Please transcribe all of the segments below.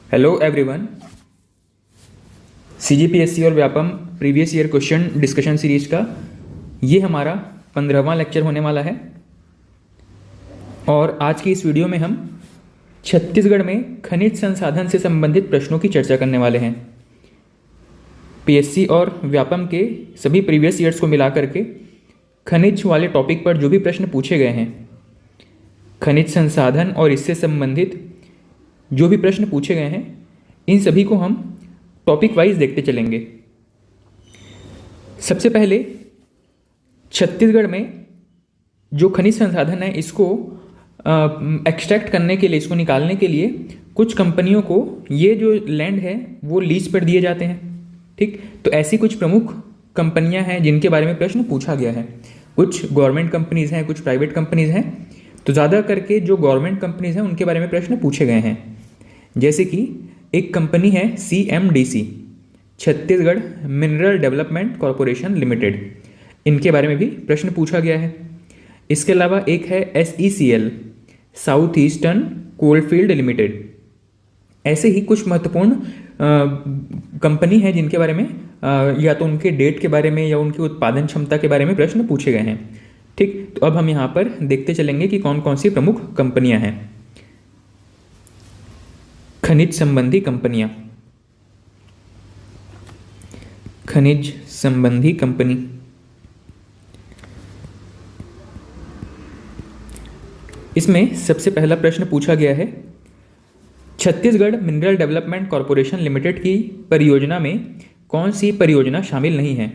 Hello everyone. CGPSC और Vyapam previous year question discussion series का ये हमारा 15वां लेक्चर होने वाला है। और आज की इस वीडियो में हम छत्तीसगढ़ में खनिज संसाधन से संबंधित प्रश्नों की चर्चा करने वाले हैं। पीएससी और व्यापम के सभी प्रीवियस ईयर्स को मिला करके खनिज वाले टॉपिक पर जो भी प्रश्न पूछे गए हैं, खनिज संसाधन और इससे संबंधित जो भी प्रश्न पूछे गए हैं, इन सभी को हम टॉपिक वाइज देखते चलेंगे। सबसे पहले छत्तीसगढ़ में जो खनिज संसाधन है इसको एक्सट्रैक्ट करने के लिए, इसको निकालने के लिए कुछ कंपनियों को ये जो लैंड है वो लीज पर दिए जाते हैं। ठीक, तो ऐसी कुछ प्रमुख कंपनियां हैं जिनके बारे में प्रश्न पूछा गया है। कुछ गवर्नमेंट कंपनीज हैं, कुछ प्राइवेट कंपनीज हैं। तो ज़्यादा करके जो गवर्नमेंट कंपनीज हैं उनके बारे में प्रश्न पूछे गए हैं। जैसे कि एक कंपनी है CMDC, Chhattisgarh mineral development corporation limited, इनके बारे में भी प्रश्न पूछा गया है। इसके अलावा एक है SECL, south eastern coalfield limited. ऐसे ही कुछ महत्वपूर्ण कंपनी हैं जिनके बारे में या तो उनके डेट के बारे में या उनकी उत्पादन क्षमता के बारे में प्रश्न पूछे गए हैं। ठीक, तो अब हम यहाँ पर देखते चलेंगे कि कौन कौन सी प्रमुख कंपनियां हैं, खनिज संबंधी कंपनियां। खनिज संबंधी कंपनी, इसमें सबसे पहला प्रश्न पूछा गया है, Chhattisgarh mineral development corporation limited की परियोजना में कौन सी परियोजना शामिल नहीं है।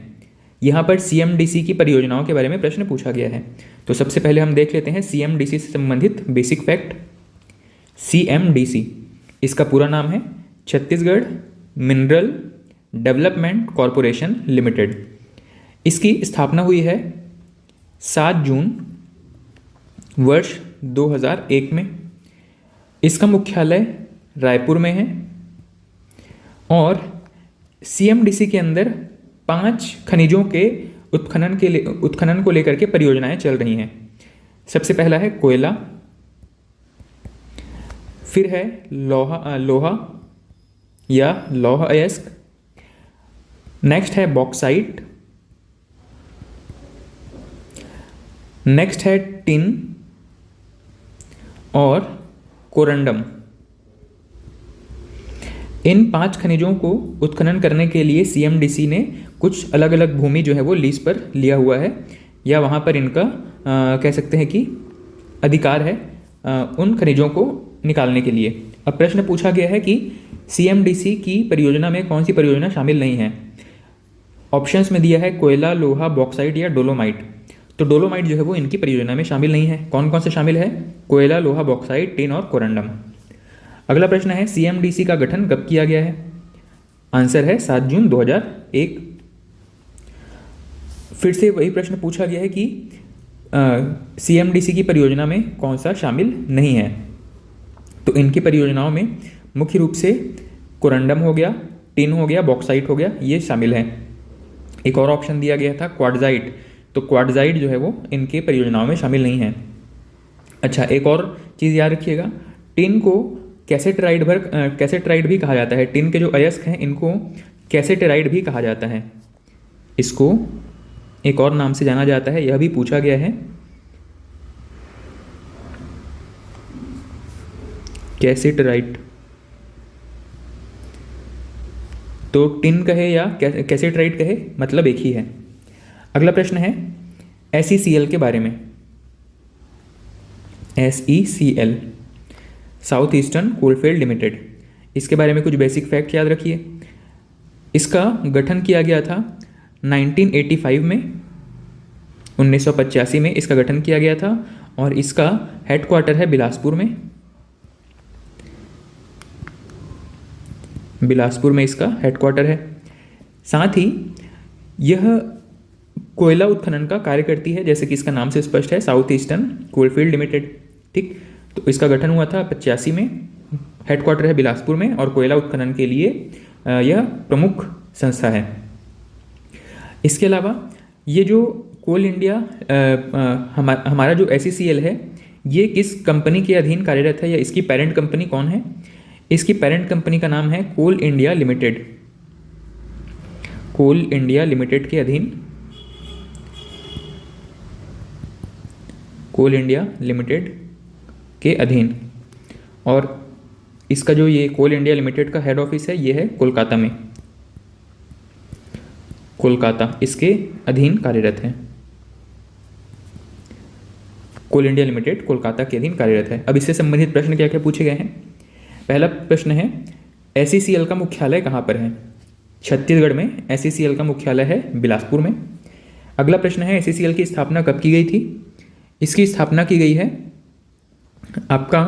यहाँ पर CMDC की परियोजनाओं के बारे में प्रश्न पूछा गया है। तो सबसे पहले हम देख लेते हैं CMDC से संबंधित बेसिक फैक्ट। CMDC, इसका पूरा नाम है Chhattisgarh mineral development corporation limited. इसकी स्थापना हुई है 7 जून वर्ष 2001 में। इसका मुख्यालय रायपुर में है और CMDC के अंदर 5 खनिजों के उत्खनन को लेकर के परियोजनाएं चल रही हैं। सबसे पहला है कोयला, फिर है लोहा या लौह अयस्क, नेक्स्ट है बॉक्साइट, नेक्स्ट है टिन और कोरंडम। इन 5 खनिजों को उत्खनन करने के लिए CMDC ने कुछ अलग अलग भूमि जो है वो लीज पर लिया हुआ है, या वहाँ पर इनका कह सकते हैं कि अधिकार है उन खनिजों को निकालने के लिए। अब प्रश्न पूछा गया है कि CMDC की परियोजना में कौन सी परियोजना शामिल नहीं है। ऑप्शंस में दिया है कोयला, लोहा, बॉक्साइट या डोलोमाइट। तो डोलोमाइट जो है वो इनकी परियोजना में शामिल नहीं है। कौन कौन से शामिल है? कोयला, लोहा, बॉक्साइट, टिन और कोरंडम। अगला प्रश्न है CMDC का गठन कब किया गया है। आंसर है 7 जून 2001। फिर से वही प्रश्न पूछा गया है कि CMDC की परियोजना में कौन सा शामिल नहीं है। तो इनकी परियोजनाओं में मुख्य रूप से कोरंडम हो गया, टिन हो गया, बॉक्साइट हो गया, ये शामिल है। एक और ऑप्शन दिया गया था क्वार्टजाइट। तो क्वार्टजाइट जो है वो इनके परियोजनाओं में शामिल नहीं है। अच्छा, एक और चीज़ याद रखिएगा, टिन को कैसेटराइड भी कहा जाता है। टिन के जो अयस्क हैं इनको कैसेटराइड भी कहा जाता है। इसको एक और नाम से जाना जाता है, यह भी पूछा गया है, कैसेटराइट। तो टिन कहे या कैसेटराइट कहे, मतलब एक ही है। अगला प्रश्न है SECL के बारे में। SECL, south eastern coalfield limited, इसके बारे में कुछ बेसिक फैक्ट याद रखिए। इसका गठन किया गया था 1985 में, 1985 में इसका गठन किया गया था और इसका हेडक्वार्टर है बिलासपुर में। बिलासपुर में इसका हेडक्वार्टर है। साथ ही यह कोयला उत्खनन का कार्य करती है, जैसे कि इसका नाम से स्पष्ट है, साउथ ईस्टर्न कोलफील्ड लिमिटेड। ठीक, तो इसका गठन हुआ था 85 में, हेडक्वार्टर है बिलासपुर में और कोयला उत्खनन के लिए यह प्रमुख संस्था है। इसके अलावा ये जो कोल इंडिया हमारा जो SECL है, ये किस कंपनी के अधीन कार्यरत है या इसकी पेरेंट कंपनी कौन है? इसकी पेरेंट कंपनी का नाम है कोल इंडिया लिमिटेड। कोल इंडिया लिमिटेड के अधीन, कोल इंडिया लिमिटेड के अधीन, और इसका जो ये कोल इंडिया लिमिटेड का हेड ऑफिस है ये है कोलकाता में, कोलकाता इसके अधीन कार्यरत है। कोल इंडिया लिमिटेड कोलकाता के अधीन कार्यरत है। अब इससे संबंधित प्रश्न क्या क्या पूछे गए हैं। पहला प्रश्न है SECL का मुख्यालय कहाँ पर है। छत्तीसगढ़ में SECL का मुख्यालय है बिलासपुर में। अगला प्रश्न है SECL की स्थापना कब की गई थी। इसकी स्थापना की गई है आपका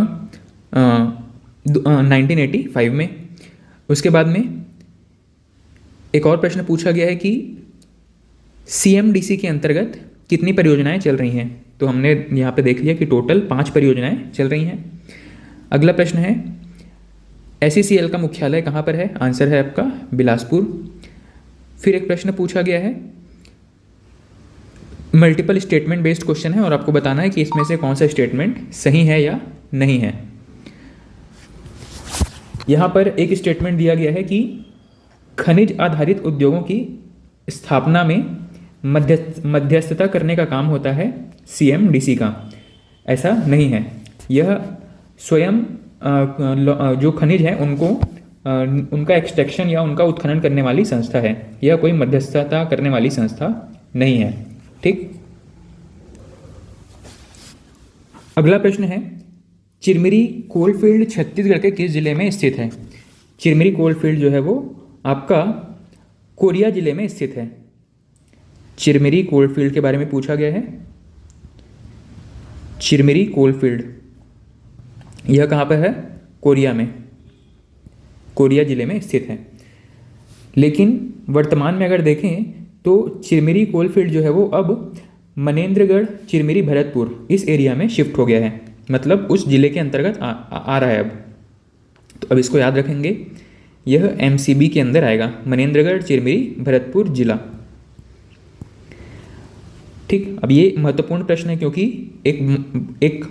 1985 में। उसके बाद में एक और प्रश्न पूछा गया है कि CMDC के अंतर्गत कितनी परियोजनाएं चल रही हैं। तो हमने यहाँ पे देख लिया कि टोटल 5 परियोजनाएं चल रही हैं। अगला प्रश्न है SECL का मुख्यालय कहाँ पर है। आंसर है आपका बिलासपुर। फिर एक प्रश्न पूछा गया है, मल्टीपल स्टेटमेंट बेस्ड क्वेश्चन है और आपको बताना है कि इसमें से कौन सा स्टेटमेंट सही है या नहीं है। यहाँ पर एक स्टेटमेंट दिया गया है कि खनिज आधारित उद्योगों की स्थापना में मध्यस्थता करने का काम होता है CMDC का। ऐसा नहीं है, यह स्वयं जो खनिज है उनको उनका एक्सट्रैक्शन या उनका उत्खनन करने वाली संस्था है। यह कोई मध्यस्थता करने वाली संस्था नहीं है। ठीक। अगला प्रश्न है, चिरमिरी कोलफील्ड छत्तीसगढ़ के किस जिले में स्थित है। चिरमिरी कोलफील्ड जो है वो आपका कोरिया जिले में स्थित है। चिरमिरी कोलफील्ड के बारे में पूछा गया है। चिरमिरी कोलफील्ड यह कहाँ पर है, कोरिया में, कोरिया जिले में स्थित है। लेकिन वर्तमान में अगर देखें तो चिरमिरी कोलफील्ड जो है वो अब मनेंद्रगढ़ चिरमिरी भरतपुर इस एरिया में शिफ्ट हो गया है, मतलब उस जिले के अंतर्गत आ रहा है अब। तो अब इसको याद रखेंगे, यह MCB के अंदर आएगा, मनेंद्रगढ़ चिरमिरी भरतपुर जिला। ठीक। अब ये महत्वपूर्ण प्रश्न है क्योंकि एक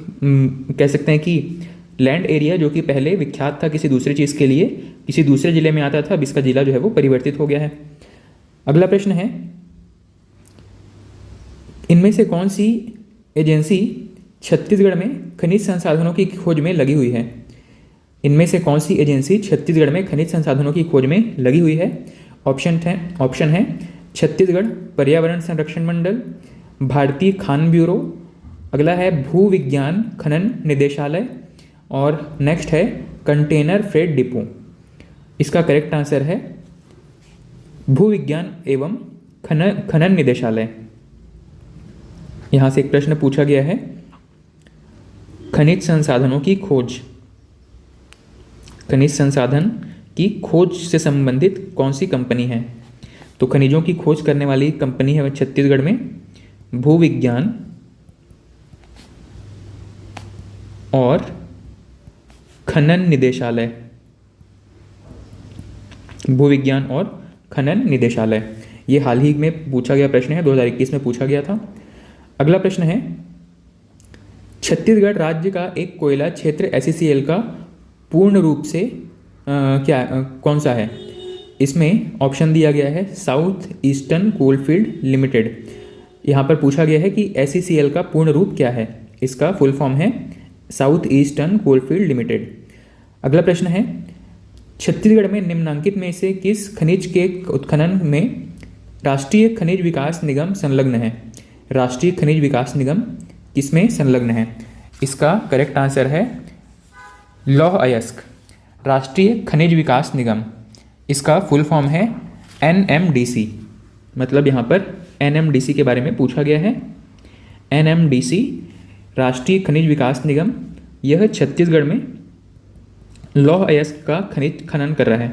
कह सकते हैं कि लैंड एरिया जो कि पहले विख्यात था किसी दूसरे चीज़ के लिए, किसी दूसरे जिले में आता था, अब इसका जिला जो है वो परिवर्तित हो गया है। अगला प्रश्न है, इनमें से कौन सी एजेंसी छत्तीसगढ़ में खनिज संसाधनों की खोज में लगी हुई है। इनमें से कौन सी एजेंसी छत्तीसगढ़ में खनिज संसाधनों की खोज में लगी हुई है। ऑप्शन है छत्तीसगढ़ पर्यावरण संरक्षण मंडल, भारतीय खान ब्यूरो, अगला है भू विज्ञान खनन निदेशालय, और नेक्स्ट है कंटेनर फ्रेट डिपो। इसका करेक्ट आंसर है भू विज्ञान एवं खनन निदेशालय। यहाँ से एक प्रश्न पूछा गया है, खनिज संसाधनों की खोज, खनिज संसाधन की खोज से संबंधित कौन सी कंपनी है। तो खनिजों की खोज करने वाली कंपनी है छत्तीसगढ़ में भू विज्ञान और खनन निदेशालय, भू विज्ञान और खनन निदेशालय। ये हाल ही में पूछा गया प्रश्न है, 2021 में पूछा गया था। अगला प्रश्न है, छत्तीसगढ़ राज्य का एक कोयला क्षेत्र SECL का पूर्ण रूप से कौन सा है। इसमें ऑप्शन दिया गया है साउथ ईस्टर्न कोलफील्ड लिमिटेड। यहाँ पर पूछा गया है कि SECL का पूर्ण रूप क्या है। इसका फुल फॉर्म है साउथ ईस्टर्न कोलफील्ड लिमिटेड। अगला प्रश्न है, छत्तीसगढ़ में निम्नांकित में से किस खनिज के उत्खनन में राष्ट्रीय खनिज विकास निगम संलग्न है। राष्ट्रीय खनिज विकास निगम किसमें संलग्न है। इसका करेक्ट आंसर है लौह अयस्क, राष्ट्रीय खनिज विकास निगम। इसका फुल फॉर्म है NMDC, मतलब यहाँ पर NMDC के बारे में पूछा गया है। NMDC राष्ट्रीय खनिज विकास निगम, यह छत्तीसगढ़ में लौह अयस्क का खनिज खनन कर रहा है।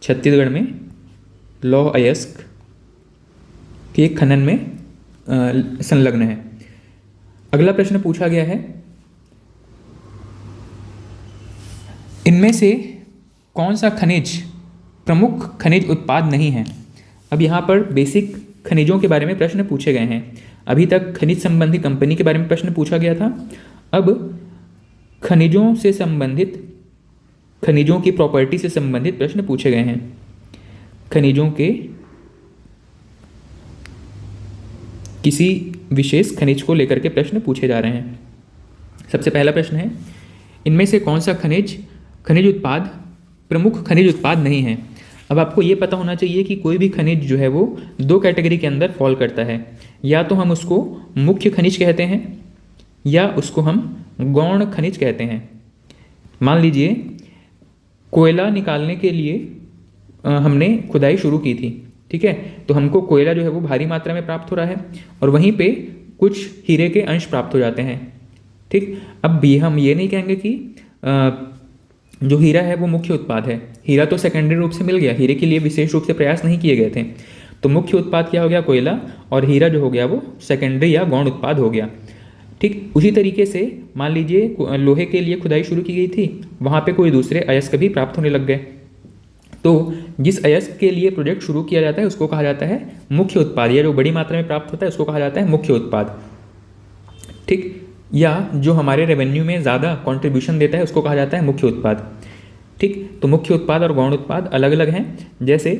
छत्तीसगढ़ में लौह अयस्क के खनन में संलग्न है। अगला प्रश्न पूछा गया है, इनमें से कौन सा खनिज प्रमुख खनिज उत्पाद नहीं है। अब यहाँ पर बेसिक खनिजों के बारे में प्रश्न पूछे गए हैं। अभी तक खनिज संबंधी कंपनी के बारे में प्रश्न पूछा गया था। अब खनिजों से संबंधित खनिजों की प्रॉपर्टी से संबंधित प्रश्न पूछे गए हैं। खनिजों के किसी विशेष खनिज को लेकर के प्रश्न पूछे जा रहे हैं। सबसे पहला प्रश्न है, इनमें से कौन सा खनिज उत्पाद प्रमुख खनिज उत्पाद नहीं है। अब आपको ये पता होना चाहिए कि कोई भी खनिज जो है वो दो कैटेगरी के अंदर फॉल करता है, या तो हम उसको मुख्य खनिज कहते हैं या उसको हम गौण खनिज कहते हैं। मान लीजिए कोयला निकालने के लिए हमने खुदाई शुरू की थी, ठीक है, तो हमको कोयला जो है वो भारी मात्रा में प्राप्त हो रहा है और वहीं पे कुछ हीरे के अंश प्राप्त हो जाते हैं, ठीक। अब भी हम ये नहीं कहेंगे कि जो हीरा है वो मुख्य उत्पाद है। हीरा तो सेकेंडरी रूप से मिल गया, हीरे के लिए विशेष रूप से प्रयास नहीं किए गए थे, तो मुख्य उत्पाद क्या हो गया, कोयला, और हीरा जो हो गया वो सेकेंडरी या गौण उत्पाद हो गया, ठीक। उसी तरीके से मान लीजिए लोहे के लिए खुदाई शुरू की गई थी, वहाँ पे कोई दूसरे अयस्क भी प्राप्त होने लग गए, तो जिस अयस्क के लिए प्रोजेक्ट शुरू किया जाता है उसको कहा जाता है मुख्य उत्पाद, या जो बड़ी मात्रा में प्राप्त होता है उसको कहा जाता है मुख्य उत्पाद, ठीक। या जो हमारे रेवेन्यू में ज़्यादा कंट्रीब्यूशन देता है उसको कहा जाता है मुख्य उत्पाद, ठीक। तो मुख्य उत्पाद और गौण उत्पाद अलग अलग हैं। जैसे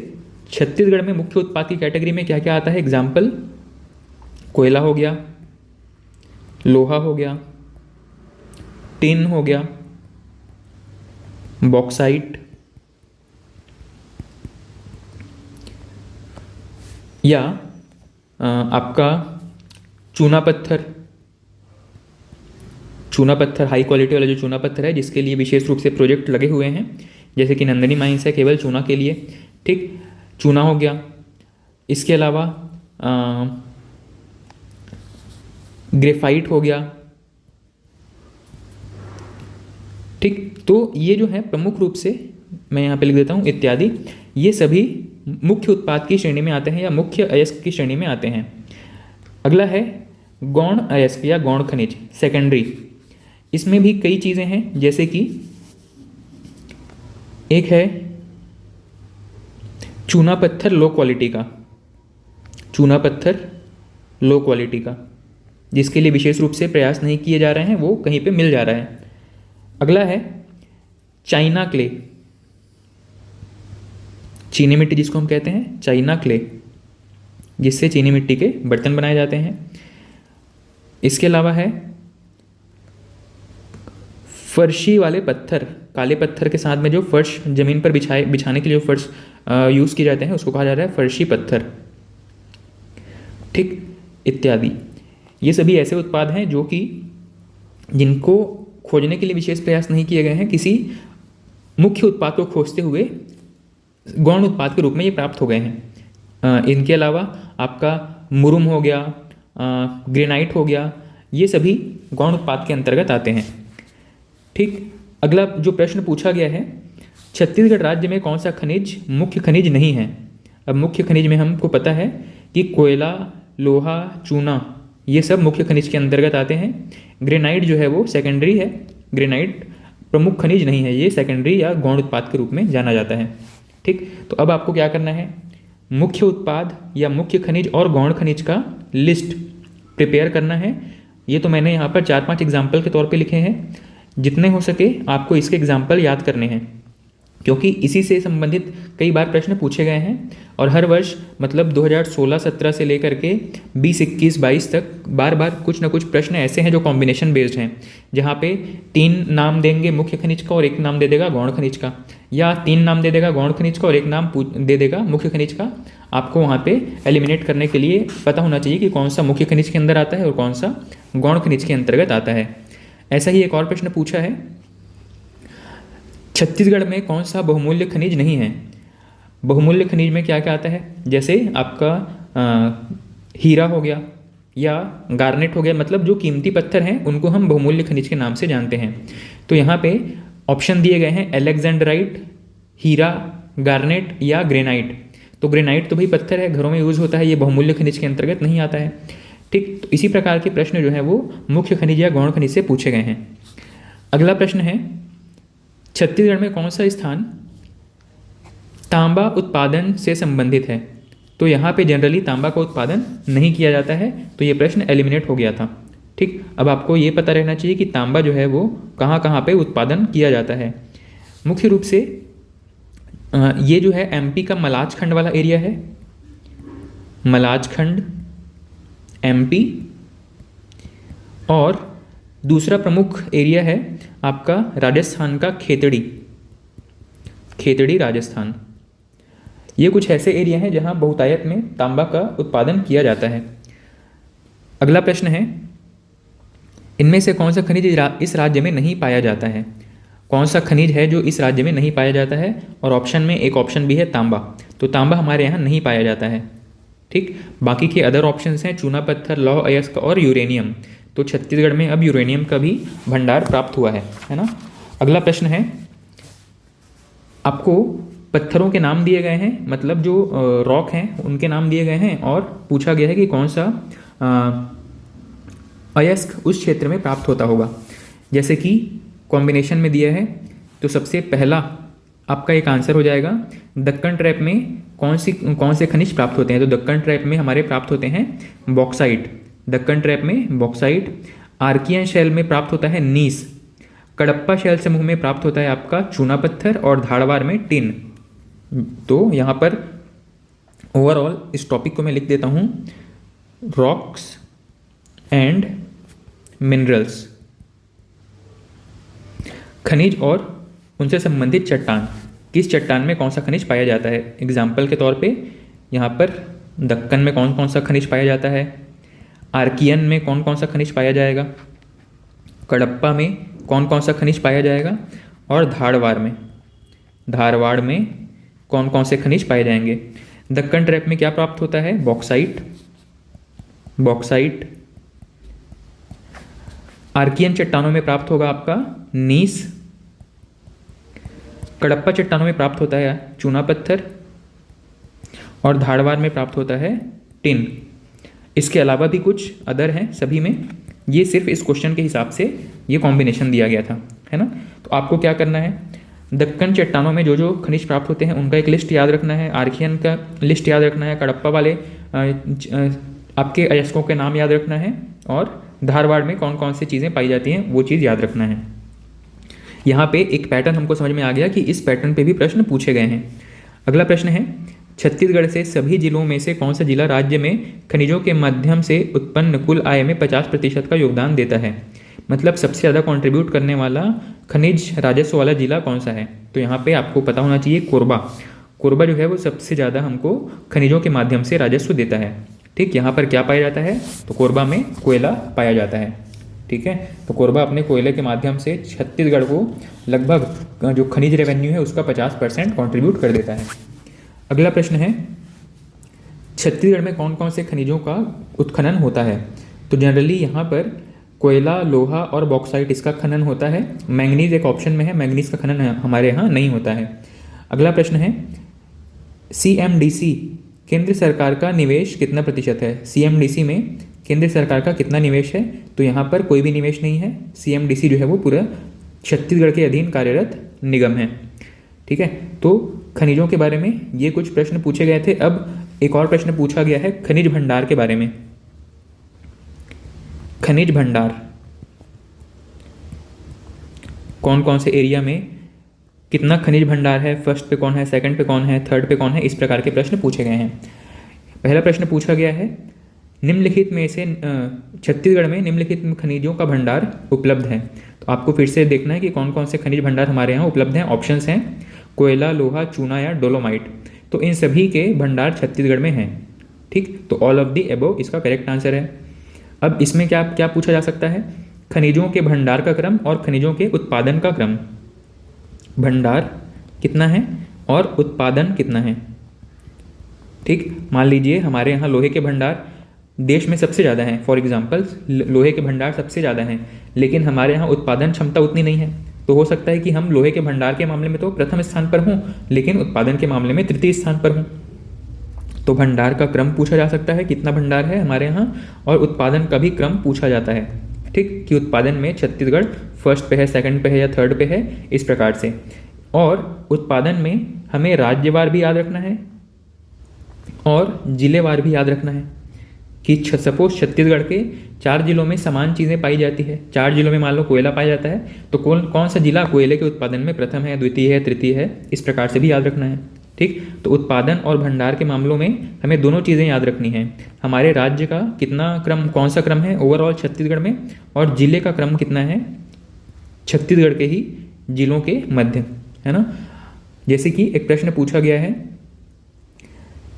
छत्तीसगढ़ में मुख्य उत्पाद की कैटेगरी में क्या क्या आता है, एग्जाम्पल कोयला हो गया, लोहा हो गया, टिन हो गया, बॉक्साइट, या आपका चूना पत्थर हाई क्वालिटी वाला जो चूना पत्थर है जिसके लिए विशेष रूप से प्रोजेक्ट लगे हुए हैं, जैसे कि नंदनी माइंस है केवल चूना के लिए, ठीक, चूना हो गया। इसके अलावा ग्रेफाइट हो गया, ठीक। तो ये जो है प्रमुख रूप से मैं यहाँ पे लिख देता हूँ इत्यादि, ये सभी मुख्य उत्पाद की श्रेणी में आते हैं या मुख्य अयस्क की श्रेणी में आते हैं। अगला है गौण अयस्क या गौण खनिज, सेकेंडरी। इसमें भी कई चीज़ें हैं, जैसे कि एक है चूना पत्थर लो क्वालिटी का, जिसके लिए विशेष रूप से प्रयास नहीं किए जा रहे हैं, वो कहीं पे मिल जा रहा है। अगला है चाइना क्ले, चीनी मिट्टी जिसको हम कहते हैं चाइना क्ले, जिससे चीनी मिट्टी के बर्तन बनाए जाते हैं। इसके अलावा है फर्शी वाले पत्थर, काले पत्थर के साथ में जो फर्श जमीन पर बिछाने के लिए जो फर्श यूज़ किए जाते हैं उसको कहा जा रहा है फर्शी पत्थर, ठीक, इत्यादि। ये सभी ऐसे उत्पाद हैं जो कि जिनको खोजने के लिए विशेष प्रयास नहीं किए गए हैं, किसी मुख्य उत्पाद को खोजते हुए गौण उत्पाद के रूप में ये प्राप्त हो गए हैं। इनके अलावा आपका मुरुम हो गया, ग्रेनाइट हो गया, ये सभी गौण उत्पाद के अंतर्गत आते हैं, ठीक। अगला जो प्रश्न पूछा गया है, छत्तीसगढ़ राज्य में कौन सा खनिज मुख्य खनिज नहीं है। अब मुख्य खनिज में हमको पता है कि कोयला, लोहा, चूना, ये सब मुख्य खनिज के अंतर्गत आते हैं। ग्रेनाइट जो है वो सेकेंडरी है, ग्रेनाइट प्रमुख खनिज नहीं है, ये सेकेंडरी या गौण उत्पाद के रूप में जाना जाता है, ठीक। तो अब आपको क्या करना है, मुख्य उत्पाद या मुख्य खनिज और गौण खनिज का लिस्ट प्रिपेयर करना है। ये तो मैंने यहाँ पर 4-5 एग्जाम्पल के तौर पे लिखे हैं, जितने हो सके आपको इसके एग्जाम्पल याद करने हैं, क्योंकि इसी से संबंधित कई बार प्रश्न पूछे गए हैं और हर वर्ष मतलब 2016-17 से लेकर के 2021-22 तक बार बार कुछ ना कुछ प्रश्न ऐसे हैं जो कॉम्बिनेशन बेस्ड हैं, जहाँ पे 3 नाम देंगे मुख्य खनिज का और 1 नाम दे देगा गौण खनिज का, या 3 नाम दे देगा गौण खनिज का और 1 नाम दे देगा मुख्य खनिज का। आपको वहाँ पे एलिमिनेट करने के लिए पता होना चाहिए कि कौन सा मुख्य खनिज के अंदर आता है और कौन सा गौण खनिज के अंतर्गत आता है। ऐसा ही एक और प्रश्न पूछा है, छत्तीसगढ़ में कौन सा बहुमूल्य खनिज नहीं है। बहुमूल्य खनिज में क्या क्या आता है, जैसे आपका हीरा हो गया या गार्नेट हो गया, मतलब जो कीमती पत्थर हैं उनको हम बहुमूल्य खनिज के नाम से जानते हैं। तो यहाँ पे ऑप्शन दिए गए हैं एलेक्जेंडराइट, हीरा, गार्नेट या ग्रेनाइट। तो ग्रेनाइट तो भाई पत्थर है, घरों में यूज़ होता है, ये बहुमूल्य खनिज के अंतर्गत नहीं आता है, ठीक। तो इसी प्रकार के प्रश्न जो है वो मुख्य खनिज या गौण खनिज से पूछे गए हैं। अगला प्रश्न है, छत्तीसगढ़ में कौन सा स्थान तांबा उत्पादन से संबंधित है। तो यहाँ पे जनरली तांबा का उत्पादन नहीं किया जाता है, तो ये प्रश्न एलिमिनेट हो गया था, ठीक। अब आपको ये पता रहना चाहिए कि तांबा जो है वो कहाँ कहाँ पे उत्पादन किया जाता है। मुख्य रूप से ये जो है एमपी का मलाज खंड वाला एरिया है, मलाज खंड एमपी, और दूसरा प्रमुख एरिया है आपका राजस्थान का खेतड़ी, खेतड़ी राजस्थान। ये कुछ ऐसे एरिया हैं जहां बहुतायत में तांबा का उत्पादन किया जाता है। अगला प्रश्न है, इनमें से कौन सा खनिज इस राज्य में नहीं पाया जाता है? कौन सा खनिज है जो इस राज्य में नहीं पाया जाता है? और ऑप्शन में एक ऑप्शन भी है तांबा, तो तांबा हमारे यहाँ नहीं पाया जाता है। ठीक, बाकी के अदर ऑप्शंस हैं चूना पत्थर, लौह अयस्क और यूरेनियम। तो छत्तीसगढ़ में अब यूरेनियम का भी भंडार प्राप्त हुआ है ना। अगला प्रश्न है, आपको पत्थरों के नाम दिए गए हैं, मतलब जो रॉक हैं उनके नाम दिए गए हैं, और पूछा गया है कि कौन सा अयस्क उस क्षेत्र में प्राप्त होता होगा। जैसे कि कॉम्बिनेशन में दिया है, तो सबसे पहला आपका एक आंसर हो जाएगा, दक्कन ट्रैप में कौन से खनिज प्राप्त होते हैं? तो दक्कन ट्रैप में हमारे प्राप्त होते हैं बॉक्साइट, दक्कन ट्रैप में बॉक्साइट। आर्कियन शेल में प्राप्त होता है नीस, कडप्पा शेल समूह में प्राप्त होता है आपका चूना पत्थर, और धारवाड़ में टिन। तो यहाँ पर ओवरऑल इस टॉपिक को मैं लिख देता हूँ, रॉक्स एंड मिनरल्स, खनिज और उनसे संबंधित चट्टान। किस चट्टान में कौन सा खनिज पाया जाता है? एग्जाम्पल के तौर पे यहाँ पर दक्कन में कौन कौन सा खनिज पाया जाता है, आर्कियन में कौन कौन सा खनिज पाया जाएगा, कडप्पा में कौन कौन सा खनिज पाया जाएगा, और धारवाड़ में कौन कौन से खनिज पाए जाएंगे। दक्कन ट्रैप में क्या प्राप्त होता है? बॉक्साइट। आर्कियन चट्टानों में प्राप्त होगा आपका नीस, कडप्पा चट्टानों में प्राप्त होता है चूना पत्थर, और धारवाड़ में प्राप्त होता है टिन। इसके अलावा भी कुछ अदर हैं सभी में, ये सिर्फ इस क्वेश्चन के हिसाब से ये कॉम्बिनेशन दिया गया था, है ना। तो आपको क्या करना है, दक्कन चट्टानों में जो जो खनिज प्राप्त होते हैं उनका एक लिस्ट याद रखना है, आर्कियन का लिस्ट याद रखना है, कडप्पा वाले आपके अयस्कों के नाम याद रखना है, और धारवाड़ में कौन कौन सी चीज़ें पाई जाती हैं वो चीज़ याद रखना है। यहाँ पे एक पैटर्न हमको समझ में आ गया कि इस पैटर्न पे भी प्रश्न पूछे गए हैं। अगला प्रश्न है, छत्तीसगढ़ से सभी जिलों में से कौन सा जिला राज्य में खनिजों के माध्यम से उत्पन्न कुल आय में 50% का योगदान देता है? मतलब सबसे ज़्यादा कंट्रीब्यूट करने वाला खनिज राजस्व वाला जिला कौन सा है? तो यहाँ पे आपको पता होना चाहिए कोरबा जो है वो सबसे ज़्यादा हमको खनिजों के माध्यम से राजस्व देता है। ठीक, यहाँ पर क्या पाया जाता है? तो कोरबा में कोयला पाया जाता है। ठीक है, तो कोरबा अपने कोयले के माध्यम से छत्तीसगढ़ को लगभग जो खनिज रेवेन्यू है उसका 50% कॉन्ट्रीब्यूट कर देता है। अगला प्रश्न है, छत्तीसगढ़ में कौन कौन से खनिजों का उत्खनन होता है? तो जनरली यहाँ पर कोयला, लोहा और बॉक्साइट इसका खनन होता है। मैंगनीज एक ऑप्शन में है, मैंगनीज का खनन हमारे यहाँ नहीं होता है। अगला प्रश्न है, CMDC केंद्र सरकार का निवेश कितना प्रतिशत है? CMDC में केंद्र सरकार का कितना निवेश है? तो यहाँ पर कोई भी निवेश नहीं है। CMDC जो है वो पूरा छत्तीसगढ़ के अधीन कार्यरत निगम है। ठीक है, तो खनिजों के बारे में ये कुछ प्रश्न पूछे गए थे। अब एक और प्रश्न पूछा गया है खनिज भंडार के बारे में। खनिज भंडार कौन कौन से एरिया में कितना खनिज भंडार है, फर्स्ट पे कौन है, सेकंड पे कौन है, थर्ड पे कौन है, इस प्रकार के प्रश्न पूछे गए हैं। पहला प्रश्न पूछा गया है, निम्नलिखित में से छत्तीसगढ़ में निम्नलिखित खनिजों का भंडार उपलब्ध है। तो आपको फिर से देखना है कि कौन कौन से खनिज भंडार हमारे यहाँ उपलब्ध हैं। ऑप्शंस हैं कोयला, लोहा, चूना या डोलोमाइट। तो इन सभी के भंडार छत्तीसगढ़ में हैं। ठीक, तो ऑल ऑफ द एबोव इसका करेक्ट आंसर है। अब इसमें क्या क्या पूछा जा सकता है? खनिजों के भंडार का क्रम और खनिजों के उत्पादन का क्रम। भंडार कितना है और उत्पादन कितना है। ठीक, मान लीजिए हमारे यहाँ लोहे के भंडार देश में सबसे ज़्यादा हैं, फॉर एग्जांपल लोहे के भंडार सबसे ज़्यादा हैं, लेकिन हमारे यहाँ उत्पादन क्षमता उतनी नहीं है। तो हो सकता है कि हम लोहे के भंडार के मामले में तो प्रथम स्थान पर हों, लेकिन उत्पादन के मामले में तृतीय स्थान पर हों। तो भंडार का क्रम पूछा जा सकता है, कितना भंडार है हमारे यहाँ, और उत्पादन का भी क्रम पूछा जाता है। ठीक, कि उत्पादन में छत्तीसगढ़ फर्स्ट पे है, सेकंड पे है या थर्ड पे है, इस प्रकार से। और उत्पादन में हमें राज्यवार भी याद रखना है और जिलेवार भी याद रखना है कि सपोज छत्तीसगढ़ के 4 जिलों में समान चीज़ें पाई जाती है, 4 जिलों में मान लो कोयला पाया जाता है, तो कौन कौन सा जिला कोयले के उत्पादन में प्रथम है, द्वितीय है, तृतीय है, इस प्रकार से भी याद रखना है। ठीक, तो उत्पादन और भंडार के मामलों में हमें दोनों चीज़ें याद रखनी है। हमारे राज्य का कितना क्रम, कौन सा क्रम है ओवरऑल छत्तीसगढ़ में, और जिले का क्रम कितना है छत्तीसगढ़ के ही जिलों के मध्य, है ना। जैसे कि एक प्रश्न पूछा गया है,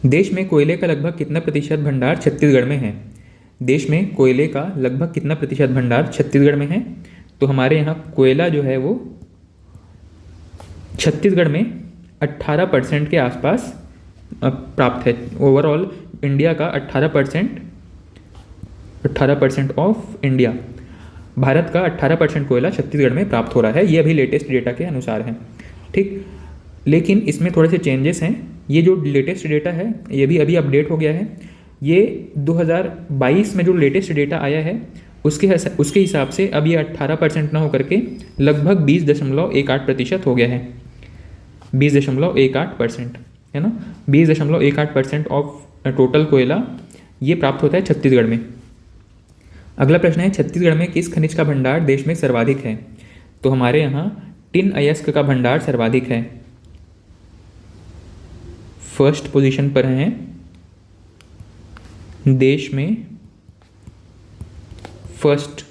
देश में कोयले का लगभग कितना प्रतिशत भंडार छत्तीसगढ़ में है। देश में कोयले का लगभग कितना प्रतिशत भंडार छत्तीसगढ़ में है, तो हमारे यहाँ कोयला जो है वो छत्तीसगढ़ में 18% के आसपास प्राप्त है। ओवरऑल इंडिया का 18% ऑफ इंडिया, भारत का 18% कोयला छत्तीसगढ़ में प्राप्त हो रहा है। ये अभी लेटेस्ट डेटा के अनुसार है। ठीक, लेकिन इसमें थोड़े से चेंजेस हैं। ये जो लेटेस्ट डेटा है ये भी अभी अपडेट हो गया है। ये 2022 में जो लेटेस्ट डेटा आया है उसके हिसाब से अब ये 18% ना होकर के लगभग 20.18% हो गया है। 20.18%, है ना। 20.18% ऑफ टोटल कोयला ये प्राप्त होता है छत्तीसगढ़ में। अगला प्रश्न है, छत्तीसगढ़ में किस खनिज का भंडार देश में सर्वाधिक है। तो हमारे यहाँ टिन अयस्क का भंडार सर्वाधिक है, फर्स्ट पोजीशन पर हैं देश में। फर्स्ट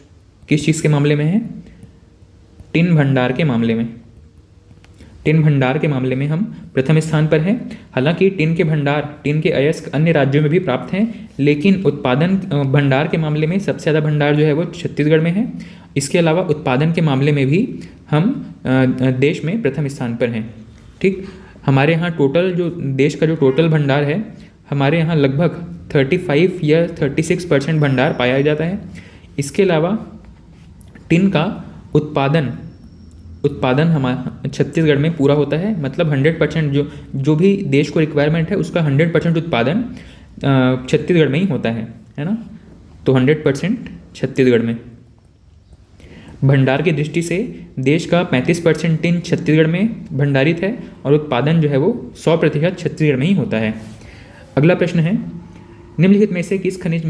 किस चीज़ के मामले में है, टिन भंडार के मामले में। टिन भंडार के मामले में हम प्रथम स्थान पर हैं। हालांकि टिन के भंडार, टिन के अयस्क अन्य राज्यों में भी प्राप्त हैं, लेकिन उत्पादन भंडार के मामले में सबसे ज़्यादा भंडार जो है वो छत्तीसगढ़ में है। इसके अलावा उत्पादन के मामले में भी हम देश में प्रथम स्थान पर हैं। ठीक, हमारे यहाँ टोटल जो देश का जो टोटल भंडार है, हमारे यहाँ लगभग 35 या 36% भंडार पाया जाता है। इसके अलावा टिन का उत्पादन हमारे छत्तीसगढ़ में पूरा होता है। मतलब 100% जो भी देश को रिक्वायरमेंट है उसका 100% उत्पादन छत्तीसगढ़ में ही होता है ना। तो 100% छत्तीसगढ़ में। भंडार की दृष्टि से देश का 35% टिन छत्तीसगढ़ में भंडारित है और उत्पादन जो है वो 100% छत्तीसगढ़ में ही होता है। अगला प्रश्न है, निम्नलिखित में से किस खनिज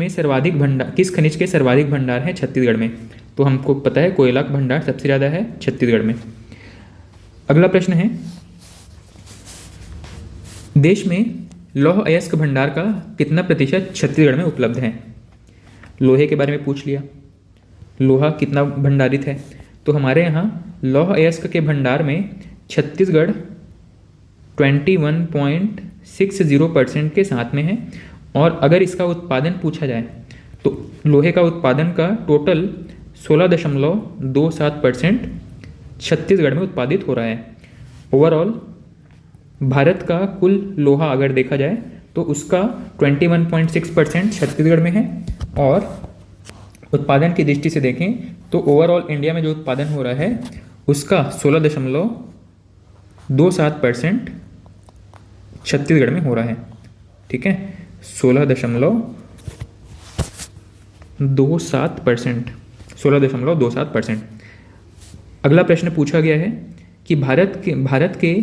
के सर्वाधिक भंडार है छत्तीसगढ़ में। तो हमको पता है कोयला का भंडार सबसे ज़्यादा है छत्तीसगढ़ में। अगला प्रश्न है, देश में लौह अयस्क भंडार का कितना प्रतिशत छत्तीसगढ़ में उपलब्ध है। लोहे के बारे में पूछ लिया, लोहा कितना भंडारित है। तो हमारे यहाँ लौह अयस्क के भंडार में छत्तीसगढ़ 21.60% के साथ में है। और अगर इसका उत्पादन पूछा जाए तो लोहे का उत्पादन का टोटल 16.27% छत्तीसगढ़ में उत्पादित हो रहा है। ओवरऑल भारत का कुल लोहा अगर देखा जाए तो उसका 21.6% छत्तीसगढ़ में है। और उत्पादन की दृष्टि से देखें तो ओवरऑल इंडिया में जो उत्पादन हो रहा है उसका 16.27% छत्तीसगढ़ में हो रहा है। ठीक है, 16.27%। अगला प्रश्न पूछा गया है कि भारत के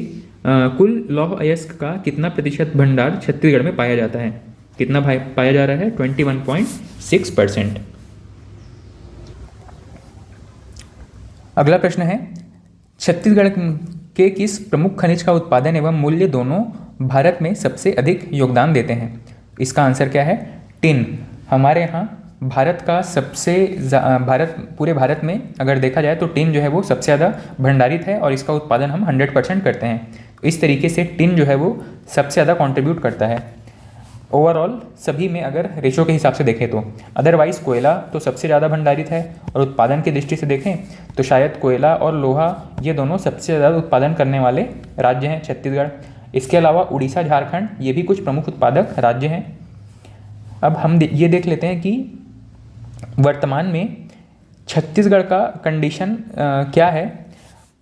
कुल लौह अयस्क का कितना प्रतिशत भंडार छत्तीसगढ़ में पाया जाता है। कितना पाया जा रहा है, 21.6%। अगला प्रश्न है, छत्तीसगढ़ के किस प्रमुख खनिज का उत्पादन एवं मूल्य दोनों भारत में सबसे अधिक योगदान देते हैं। इसका आंसर क्या है, टिन। हमारे यहाँ पूरे भारत में अगर देखा जाए तो टिन जो है वो सबसे ज़्यादा भंडारित है और इसका उत्पादन हम 100% करते हैं। तो इस तरीके से टिन जो है वो सबसे ज़्यादा कंट्रीब्यूट करता है ओवरऑल सभी में अगर रेशो के हिसाब से देखें तो। अदरवाइज़ कोयला तो सबसे ज़्यादा भंडारित है और उत्पादन की दृष्टि से देखें तो शायद कोयला और लोहा ये दोनों सबसे ज़्यादा उत्पादन करने वाले राज्य हैं छत्तीसगढ़। इसके अलावा उड़ीसा, झारखंड ये भी कुछ प्रमुख उत्पादक राज्य हैं। अब हम ये देख लेते हैं कि वर्तमान में छत्तीसगढ़ का कंडीशन क्या है।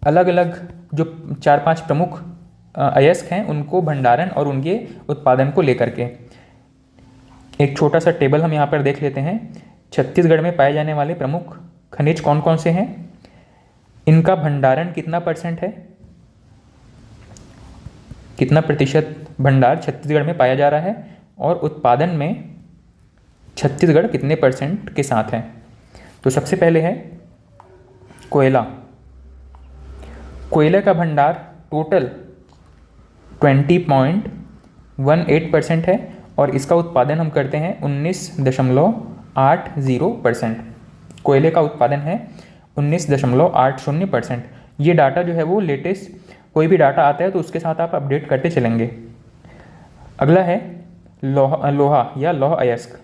अलग अलग जो 4-5 प्रमुख अयस्क हैं उनको भंडारण और उनके उत्पादन को लेकर के एक छोटा सा टेबल हम यहाँ पर देख लेते हैं। छत्तीसगढ़ में पाए जाने वाले प्रमुख खनिज कौन कौन से हैं, इनका भंडारण कितना % है, कितना प्रतिशत भंडार छत्तीसगढ़ में पाया जा रहा है और उत्पादन में छत्तीसगढ़ कितने % के साथ है? तो सबसे पहले है कोयला। कोयले का भंडार टोटल 20.18% है और इसका उत्पादन हम करते हैं 19.80%। कोयले का उत्पादन है 19.80%। ये डाटा जो है वो लेटेस्ट, कोई भी डाटा आता है तो उसके साथ आप अपडेट करते चलेंगे। अगला है लोहा या लौह अयस्क।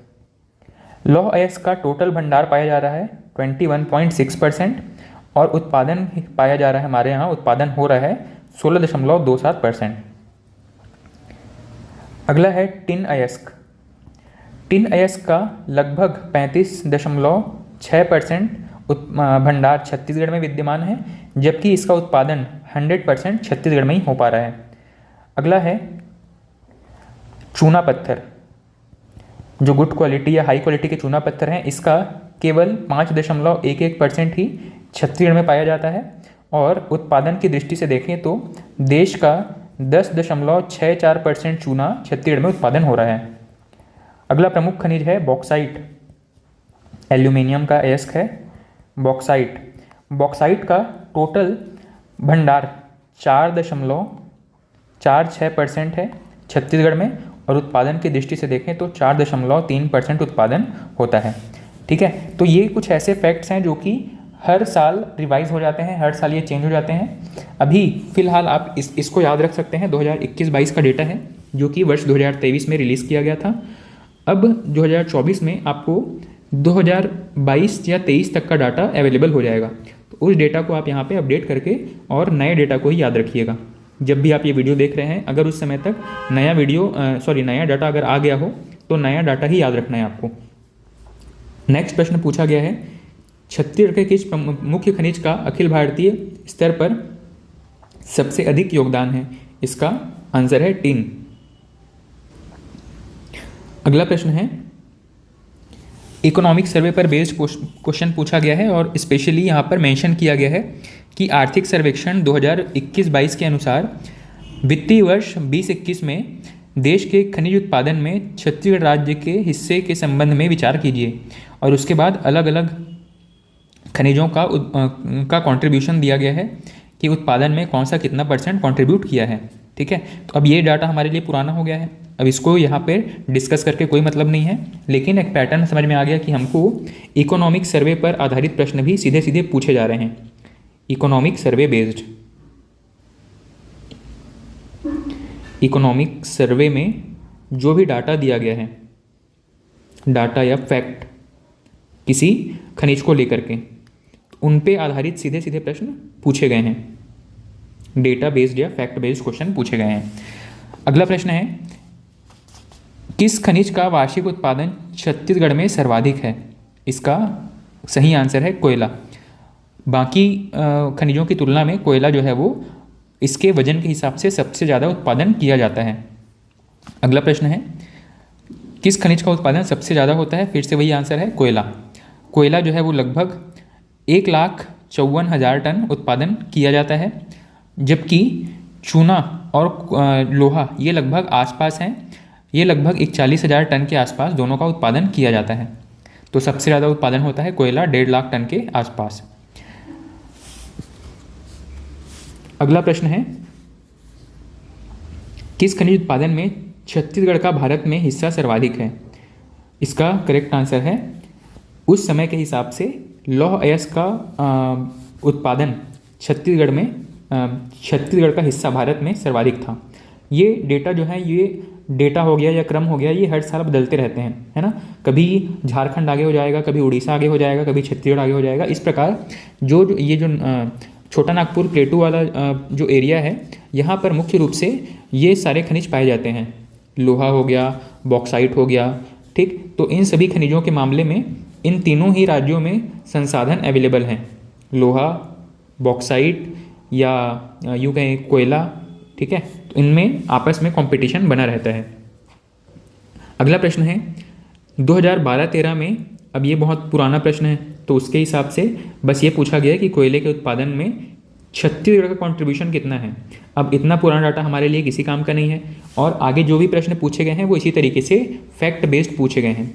लौह अयस्क का टोटल भंडार पाया जा रहा है 21.6% और उत्पादन पाया जा रहा है, हमारे यहाँ उत्पादन हो रहा है 16.27%। अगला है टिन अयस्क। टिन अयस्क का लगभग 35.6% भंडार छत्तीसगढ़ में विद्यमान है, जबकि इसका उत्पादन 100% छत्तीसगढ़ में ही हो पा रहा है। अगला है चूना पत्थर। जो गुड क्वालिटी या हाई क्वालिटी के चूना पत्थर हैं, इसका केवल 5.11% ही छत्तीसगढ़ में पाया जाता है और उत्पादन की दृष्टि से देखें तो देश का 10.64% चूना छत्तीसगढ़ में उत्पादन हो रहा है। अगला प्रमुख खनिज है बॉक्साइट। एल्यूमिनियम का अयस्क है बॉक्साइट। बॉक्साइट का टोटल भंडार 4.46% है छत्तीसगढ़ में और उत्पादन की दृष्टि से देखें तो 4.3% उत्पादन होता है। ठीक है, तो ये कुछ ऐसे फैक्ट्स हैं जो कि हर साल रिवाइज हो जाते हैं, हर साल ये चेंज हो जाते हैं। अभी फ़िलहाल आप इसको याद रख सकते हैं, 2021-22 का डेटा है जो कि वर्ष 2023 में रिलीज़ किया गया था। अब 2024 में आपको 2022 या 23 तक का डाटा अवेलेबल हो जाएगा, तो उस डेटा को आप यहाँ पे अपडेट करके और नए डेटा को ही याद रखिएगा। जब भी आप ये वीडियो देख रहे हैं, अगर उस समय तक नया डाटा अगर आ गया हो तो नया डाटा ही याद रखना है आपको। नेक्स्ट प्रश्न पूछा गया है, छत्तीसगढ़ के किस मुख्य खनिज का अखिल भारतीय स्तर पर सबसे अधिक योगदान है? इसका आंसर है टिन। अगला प्रश्न है, इकोनॉमिक सर्वे पर बेस्ड क्वेश्चन पूछा गया है और स्पेशली यहाँ पर मेंशन किया गया है कि आर्थिक सर्वेक्षण 2021-22 के अनुसार वित्तीय वर्ष 2021 में देश के खनिज उत्पादन में छत्तीसगढ़ राज्य के हिस्से के संबंध में विचार कीजिए और उसके बाद अलग अलग खनिजों का कंट्रीब्यूशन दिया गया है कि उत्पादन में कौन सा कितना % कंट्रीब्यूट किया है। ठीक है, तो अब ये डाटा हमारे लिए पुराना हो गया है, अब इसको यहाँ पे डिस्कस करके कोई मतलब नहीं है, लेकिन एक पैटर्न समझ में आ गया कि हमको इकोनॉमिक सर्वे पर आधारित प्रश्न भी सीधे सीधे पूछे जा रहे हैं। Economic survey based, economic survey में जो भी डाटा दिया गया है, डाटा या फैक्ट किसी खनिज को लेकर के, उन पे आधारित सीधे सीधे प्रश्न पूछे गए हैं, डेटा बेस्ड या फैक्ट बेस्ड क्वेश्चन पूछे गए हैं। अगला प्रश्न है, किस खनिज का वार्षिक उत्पादन छत्तीसगढ़ में सर्वाधिक है? इसका सही आंसर है कोयला। बाकी खनिजों की तुलना में कोयला जो है वो इसके वजन के हिसाब से सबसे ज़्यादा उत्पादन किया जाता है। अगला प्रश्न है, किस खनिज का उत्पादन सबसे ज़्यादा होता है? फिर से वही आंसर है कोयला। कोयला जो है वो लगभग 1,54,000 टन उत्पादन किया जाता है, जबकि चूना और लोहा ये लगभग आसपास हैं, ये लगभग 41,000 टन के आसपास दोनों का उत्पादन किया जाता है। तो सबसे ज़्यादा उत्पादन होता है कोयला 1.5 लाख टन के आसपास। अगला प्रश्न है, किस खनिज उत्पादन में छत्तीसगढ़ का भारत में हिस्सा सर्वाधिक है? इसका करेक्ट आंसर है, उस समय के हिसाब से लौह अयस्क का उत्पादन छत्तीसगढ़ का हिस्सा भारत में सर्वाधिक था। ये डेटा जो है, ये डेटा हो गया या क्रम हो गया, ये हर साल बदलते रहते हैं, है ना। कभी झारखंड आगे हो जाएगा, कभी उड़ीसा आगे हो जाएगा, कभी छत्तीसगढ़ आगे हो जाएगा। इस प्रकार जो छोटा नागपुर प्लेटू वाला जो एरिया है, यहाँ पर मुख्य रूप से ये सारे खनिज पाए जाते हैं। लोहा हो गया, बॉक्साइट हो गया, ठीक। तो इन सभी खनिजों के मामले में इन तीनों ही राज्यों में संसाधन अवेलेबल हैं, लोहा, बॉक्साइट या यूँ कहें कोयला, ठीक है। तो इनमें आपस में कंपटीशन बना रहता है। अगला प्रश्न है 2012-13 में, अब ये बहुत पुराना प्रश्न है तो उसके हिसाब से बस ये पूछा गया कि कोयले के उत्पादन में छत्तीसगढ़ का कंट्रीब्यूशन कितना है। अब इतना पुराना डाटा हमारे लिए किसी काम का नहीं है और आगे जो भी प्रश्न पूछे गए हैं वो इसी तरीके से फैक्ट बेस्ड पूछे गए हैं।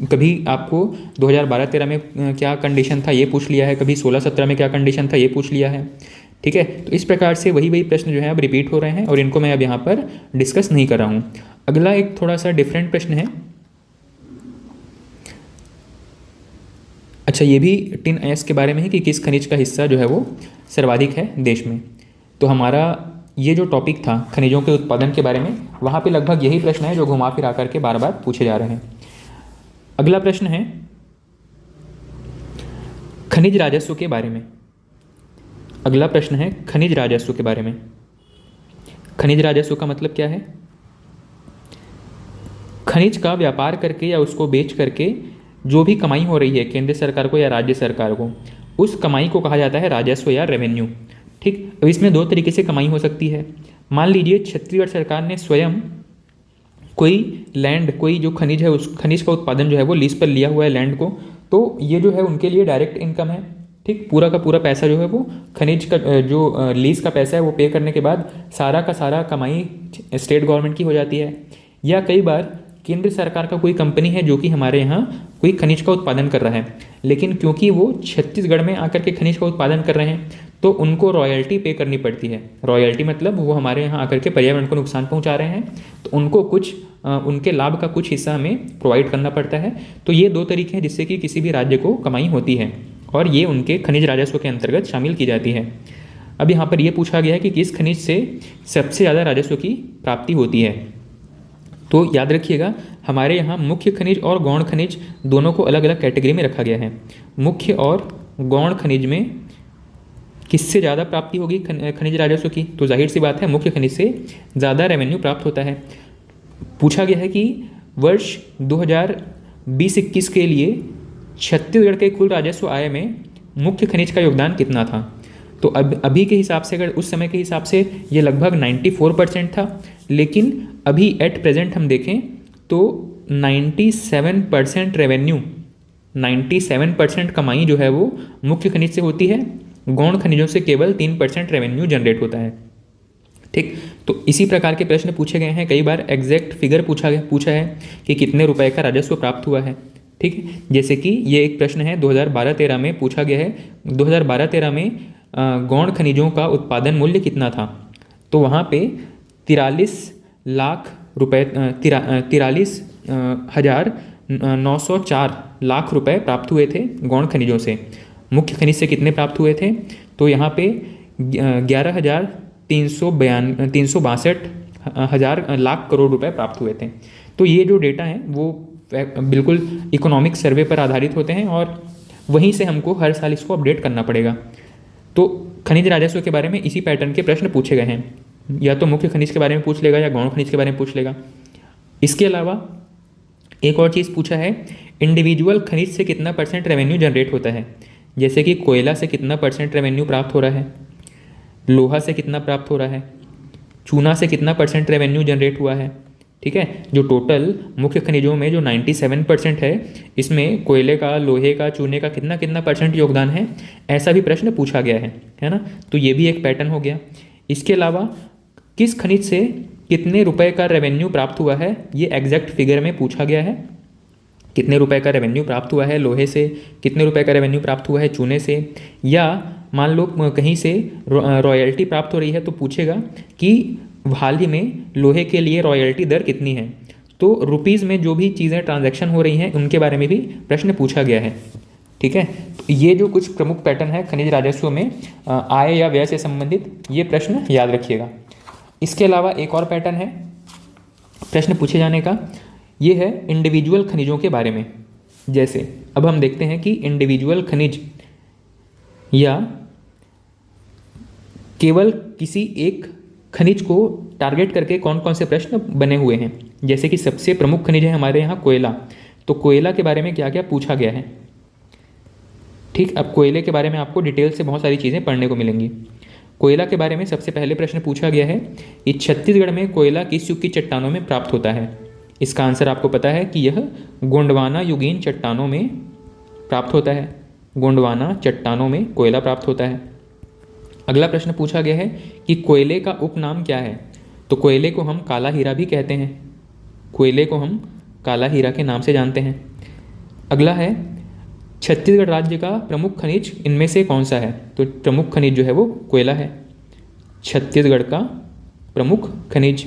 कभी आपको 2012-13 में क्या कंडीशन था ये पूछ लिया है, कभी 16-17 में क्या कंडीशन था ये पूछ लिया है। ठीक है, तो इस प्रकार से वही प्रश्न जो है अब रिपीट हो रहे हैं और इनको मैं अब यहाँ पर डिस्कस नहीं कर रहा हूँ। अगला एक थोड़ा सा डिफरेंट प्रश्न है। अच्छा, ये भी टिन अयस्क के बारे में है कि किस खनिज का हिस्सा जो है वो सर्वाधिक है देश में। तो हमारा ये जो टॉपिक था खनिजों के उत्पादन के बारे में, वहाँ पे लगभग यही प्रश्न है जो घुमा फिरा करके बार बार पूछे जा रहे हैं। अगला प्रश्न है खनिज राजस्व के बारे में। अगला प्रश्न है खनिज राजस्व के बारे में। खनिज राजस्व का मतलब क्या है? खनिज का व्यापार करके या उसको बेच करके जो भी कमाई हो रही है केंद्र सरकार को या राज्य सरकार को, उस कमाई को कहा जाता है राजस्व या रेवेन्यू। ठीक, अब इसमें दो तरीके से कमाई हो सकती है। मान लीजिए छत्तीसगढ़ सरकार ने स्वयं कोई लैंड, कोई जो खनिज है उस खनिज का उत्पादन जो है वो लीज पर लिया हुआ है लैंड को, तो ये जो है उनके लिए डायरेक्ट इनकम है। ठीक, पूरा का पूरा पैसा जो है वो खनिज का जो लीज का पैसा है वो पे करने के बाद सारा का सारा कमाई स्टेट गवर्नमेंट की हो जाती है। या कई बार केंद्र सरकार का कोई कंपनी है जो कि हमारे यहाँ कोई खनिज का उत्पादन कर रहा है, लेकिन क्योंकि वो छत्तीसगढ़ में आकर के खनिज का उत्पादन कर रहे हैं तो उनको रॉयल्टी पे करनी पड़ती है। रॉयल्टी मतलब वो हमारे यहाँ आकर के पर्यावरण को नुकसान पहुँचा रहे हैं, तो उनको कुछ उनके लाभ का कुछ हिस्सा हमें प्रोवाइड करना पड़ता है। तो ये दो तरीके हैं जिससे कि किसी भी राज्य को कमाई होती है और ये उनके खनिज राजस्व के अंतर्गत शामिल की जाती है। अब यहाँ पर यह पूछा गया है कि किस खनिज से सबसे ज़्यादा राजस्व की प्राप्ति होती है। तो याद रखिएगा, हमारे यहाँ मुख्य खनिज और गौण खनिज दोनों को अलग अलग कैटेगरी में रखा गया है। मुख्य और गौण खनिज में किससे ज़्यादा प्राप्ति होगी खनिज राजस्व की? तो जाहिर सी बात है मुख्य खनिज से ज़्यादा रेवेन्यू प्राप्त होता है। पूछा गया है कि वर्ष 2020-21 के लिए छत्तीसगढ़ के कुल राजस्व आय में मुख्य खनिज का योगदान कितना था? तो अब अभी के हिसाब से, अगर उस समय के हिसाब से ये लगभग 94% था, लेकिन अभी एट प्रेजेंट हम देखें तो 97% रेवेन्यू, 97% कमाई जो है वो मुख्य खनिज से होती है। गौण खनिजों से केवल 3% रेवेन्यू जनरेट होता है। ठीक, तो इसी प्रकार के प्रश्न पूछे गए हैं। कई बार एग्जैक्ट फिगर पूछा है कि कितने रुपए का राजस्व प्राप्त हुआ है। ठीक, जैसे कि ये एक प्रश्न है 2012-13 में पूछा गया है। 2012-13 में गौण खनिजों का उत्पादन मूल्य कितना था? तो वहाँ पे 43,904 लाख रुपए प्राप्त हुए थे गौण खनिजों से। मुख्य खनिज से कितने प्राप्त हुए थे? तो यहाँ पे 11,362 लाख करोड़ रुपए प्राप्त हुए थे। तो ये जो डेटा हैं वो बिल्कुल इकोनॉमिक सर्वे पर आधारित होते हैं और वहीं से हमको हर साल इसको अपडेट करना पड़ेगा। तो खनिज राजस्व के बारे में इसी पैटर्न के प्रश्न पूछे गए हैं, या तो मुख्य खनिज के बारे में पूछ लेगा या गौण खनिज के बारे में पूछ लेगा। इसके अलावा एक और चीज़ पूछा है, इंडिविजुअल खनिज से कितना % रेवेन्यू जनरेट होता है? जैसे कि कोयला से कितना % रेवेन्यू प्राप्त हो रहा है, लोहा से कितना प्राप्त हो रहा है, चूना से कितना % रेवेन्यू जनरेट हुआ है। ठीक है, जो टोटल मुख्य खनिजों में जो 97% है, इसमें कोयले का, लोहे का, चूने का कितना % योगदान है, ऐसा भी प्रश्न पूछा गया है ना। तो ये भी एक पैटर्न हो गया। इसके अलावा किस खनिज से कितने रुपए का रेवेन्यू प्राप्त हुआ है, ये एग्जैक्ट फिगर में पूछा गया है। कितने रुपए का रेवेन्यू प्राप्त हुआ है लोहे से, कितने रुपए का रेवेन्यू प्राप्त हुआ है चूने से, या मान लो कहीं से रॉयल्टी प्राप्त हो रही है तो पूछेगा कि हाल ही में लोहे के लिए रॉयल्टी दर कितनी है। तो रुपीज़ में जो भी चीज़ें ट्रांजैक्शन हो रही हैं उनके बारे में भी प्रश्न पूछा गया है। ठीक है, तो ये जो कुछ प्रमुख पैटर्न है खनिज राजस्व में आय या व्यय से संबंधित, ये प्रश्न याद रखिएगा। इसके अलावा एक और पैटर्न है प्रश्न पूछे जाने का, ये है इंडिविजुअल खनिजों के बारे में। जैसे अब हम देखते हैं कि इंडिविजुअल खनिज या केवल किसी एक खनिज को टारगेट करके कौन कौन से प्रश्न बने हुए हैं। जैसे कि सबसे प्रमुख खनिज है हमारे यहाँ कोयला, तो कोयला के बारे में क्या क्या पूछा गया है। ठीक, अब कोयले के बारे में आपको डिटेल से बहुत सारी चीज़ें पढ़ने को मिलेंगी। कोयला के बारे में सबसे पहले प्रश्न पूछा गया है कि छत्तीसगढ़ में कोयला किस युग की चट्टानों में प्राप्त होता है। इसका आंसर आपको पता है कि यह गोंडवाना युगीन चट्टानों में प्राप्त होता है। गोंडवाना चट्टानों में कोयला प्राप्त होता है। अगला प्रश्न पूछा गया है कि कोयले का उपनाम क्या है। तो कोयले को हम काला हीरा भी कहते हैं, कोयले को हम काला हीरा के नाम से जानते हैं। अगला है छत्तीसगढ़ राज्य का प्रमुख खनिज इनमें से कौन सा है? तो प्रमुख खनिज जो है वो कोयला है, छत्तीसगढ़ का प्रमुख खनिज।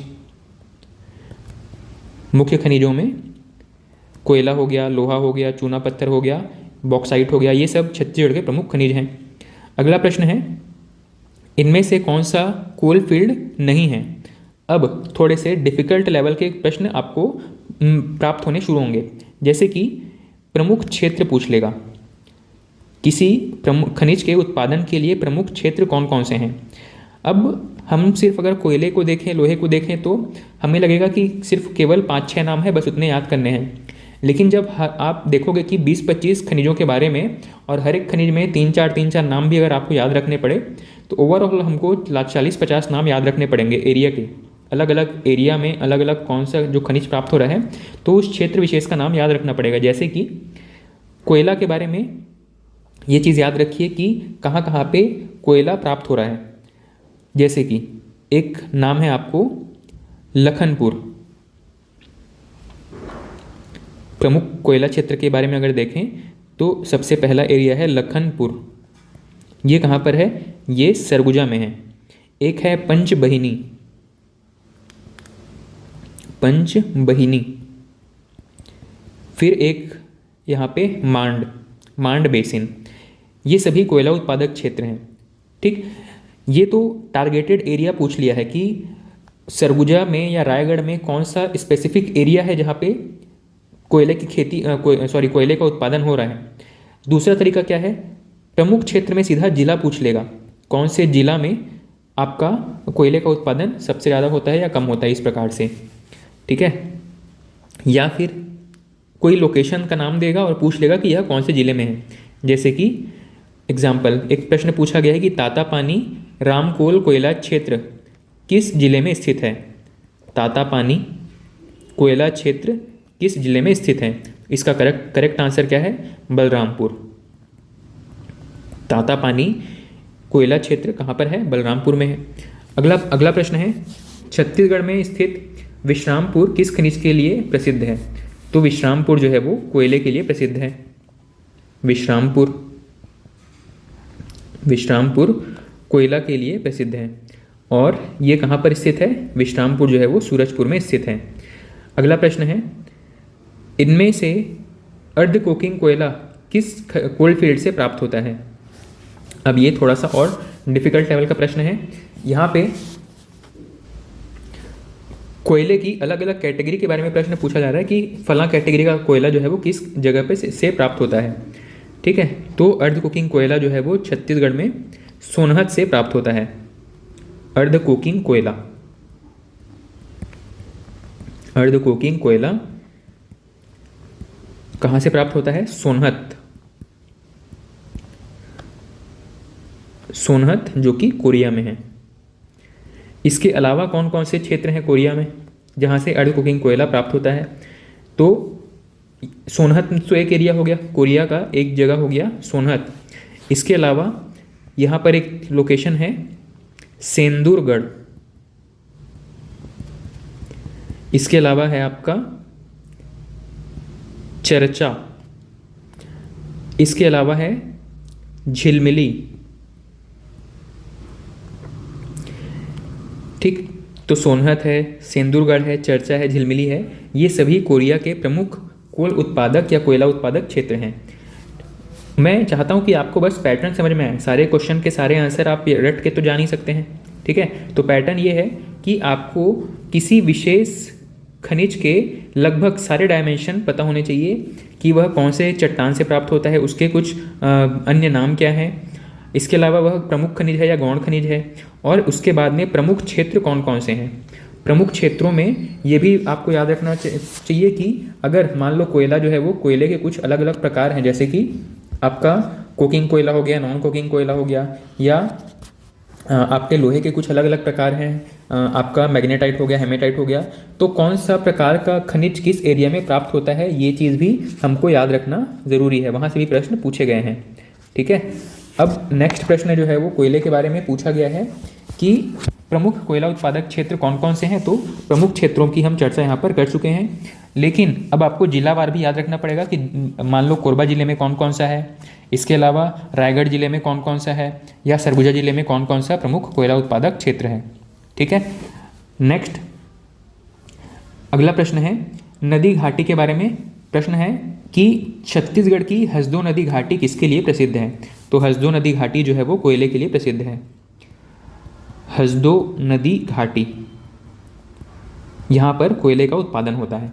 मुख्य खनिजों में कोयला हो गया, लोहा हो गया, चूना पत्थर हो गया, बॉक्साइट हो गया, ये सब छत्तीसगढ़ के प्रमुख खनिज हैं। अगला प्रश्न है इनमें से कौन सा कोल फील्ड नहीं है? अब थोड़े से डिफिकल्ट लेवल के प्रश्न आपको प्राप्त होने शुरू होंगे, जैसे कि प्रमुख क्षेत्र पूछ लेगा, किसी प्रमुख खनिज के उत्पादन के लिए प्रमुख क्षेत्र कौन कौन से हैं। अब हम सिर्फ अगर कोयले को देखें, लोहे को देखें तो हमें लगेगा कि सिर्फ केवल 5-6 नाम है, बस उतने याद करने हैं। लेकिन जब आप देखोगे कि 20-25 खनिजों के बारे में और हर एक खनिज में 3-4 नाम भी अगर आपको याद रखने पड़े तो ओवरऑल हमको 40-50 नाम याद रखने पड़ेंगे एरिया के। अलग अलग एरिया में अलग अलग कौन सा जो खनिज प्राप्त हो रहा है तो उस क्षेत्र विशेष का नाम याद रखना पड़ेगा। जैसे कि कोयला के बारे में ये चीज़ याद रखिए कि कहाँ कहाँ पे कोयला प्राप्त हो रहा है। जैसे कि एक नाम है आपको लखनपुर, प्रमुख कोयला क्षेत्र के बारे में अगर देखें तो सबसे पहला एरिया है लखनपुर। ये कहाँ पर है? ये सरगुजा में है। एक है पंचबहिनी, पंचबहिनी। फिर एक यहाँ पे मांड बेसिन। ये सभी कोयला उत्पादक क्षेत्र हैं। ठीक, ये तो टारगेटेड एरिया पूछ लिया है कि सरगुजा में या रायगढ़ में कौन सा स्पेसिफिक एरिया है जहाँ पे कोयले की खेती कोयले का उत्पादन हो रहा है। दूसरा तरीका क्या है? प्रमुख क्षेत्र में सीधा जिला पूछ लेगा, कौन से जिला में आपका कोयले का उत्पादन सबसे ज़्यादा होता है या कम होता है, इस प्रकार से। ठीक है, या फिर कोई लोकेशन का नाम देगा और पूछ लेगा कि यह कौन से ज़िले में है। जैसे कि एग्जाम्पल, एक प्रश्न पूछा गया है कि तातापानी रामकोल कोयला क्षेत्र किस जिले में स्थित है? तातापानी कोयला क्षेत्र किस जिले में स्थित है? इसका करेक्ट आंसर क्या है? बलरामपुर। तातापानी कोयला क्षेत्र कहाँ पर है? बलरामपुर में है। अगला प्रश्न है छत्तीसगढ़ में स्थित विश्रामपुर किस खनिज के लिए प्रसिद्ध है? तो विश्रामपुर जो है वो कोयले के लिए प्रसिद्ध है। विश्रामपुर कोयला के लिए प्रसिद्ध है। और ये कहाँ पर स्थित है? विश्रामपुर जो है वो सूरजपुर में स्थित है। अगला प्रश्न है इनमें से अर्ध कोकिंग कोयला किस कोल्ड फील्ड से प्राप्त होता है? अब ये थोड़ा सा और डिफिकल्ट लेवल का प्रश्न है। यहाँ पे कोयले की अलग अलग कैटेगरी के बारे में प्रश्न पूछा जा रहा है कि फला कैटेगरी का कोयला जो है वो किस जगह पे से प्राप्त होता है। ठीक है, तो अर्ध कुकिंग कोयला जो है वो छत्तीसगढ़ में सोनहत से प्राप्त होता है। अर्ध कुकिंग कोयला कहाँ से प्राप्त होता है? सोनहत जो कि कोरिया में है। इसके अलावा कौन कौन से क्षेत्र हैं कोरिया में जहाँ से अर्ध कुकिंग कोयला प्राप्त होता है? तो सोनहत तो एक एरिया हो गया, कोरिया का एक जगह हो गया सोनहत। इसके अलावा यहाँ पर एक लोकेशन है सेंदूरगढ़। इसके अलावा है आपका चरचा। इसके अलावा है झिलमिली। ठीक, तो सोनहत है, सेंदूरगढ़ है, चरचा है, झिलमिली है, ये सभी कोरिया के प्रमुख कोल उत्पादक या कोयला उत्पादक क्षेत्र हैं। मैं चाहता हूं कि आपको बस पैटर्न समझ में आए। सारे क्वेश्चन के सारे आंसर आप रट के तो जान ही सकते हैं। ठीक है, तो पैटर्न ये है कि आपको किसी विशेष खनिज के लगभग सारे डायमेंशन पता होने चाहिए कि वह कौन से चट्टान से प्राप्त होता है, उसके कुछ अन्य नाम क्या हैं, इसके अलावा वह प्रमुख खनिज है या गौण खनिज है, और उसके बाद में प्रमुख क्षेत्र कौन कौन से हैं। प्रमुख क्षेत्रों में ये भी आपको याद रखना चाहिए कि अगर मान लो कोयला जो है वो कोयले के कुछ अलग अलग प्रकार हैं, जैसे कि आपका कोकिंग कोयला हो गया, नॉन कोकिंग कोयला हो गया, या आपके लोहे के कुछ अलग अलग प्रकार हैं, आपका मैग्नेटाइट हो गया, हेमेटाइट हो गया, तो कौन सा प्रकार का खनिज किस एरिया में प्राप्त होता है, ये चीज़ भी हमको याद रखना ज़रूरी है। वहाँ से भी प्रश्न पूछे गए हैं। ठीक है, अब नेक्स्ट प्रश्न जो है वो कोयले के बारे में पूछा गया है कि प्रमुख कोयला उत्पादक क्षेत्र कौन कौन से हैं। तो प्रमुख क्षेत्रों की हम चर्चा यहाँ पर कर चुके हैं। लेकिन अब आपको जिलावार भी याद रखना पड़ेगा कि मान लो कोरबा जिले में कौन कौन सा है, इसके अलावा रायगढ़ जिले में कौन कौन सा है, या सरगुजा जिले में कौन कौन सा प्रमुख कोयला उत्पादक क्षेत्र है। ठीक है, नेक्स्ट अगला प्रश्न है नदी घाटी के बारे में। प्रश्न है कि छत्तीसगढ़ की हसदो नदी घाटी किसके लिए प्रसिद्ध है। तो हसदो नदी घाटी जो है वो कोयले के लिए प्रसिद्ध है। हसदो नदी घाटी, यहाँ पर कोयले का उत्पादन होता है।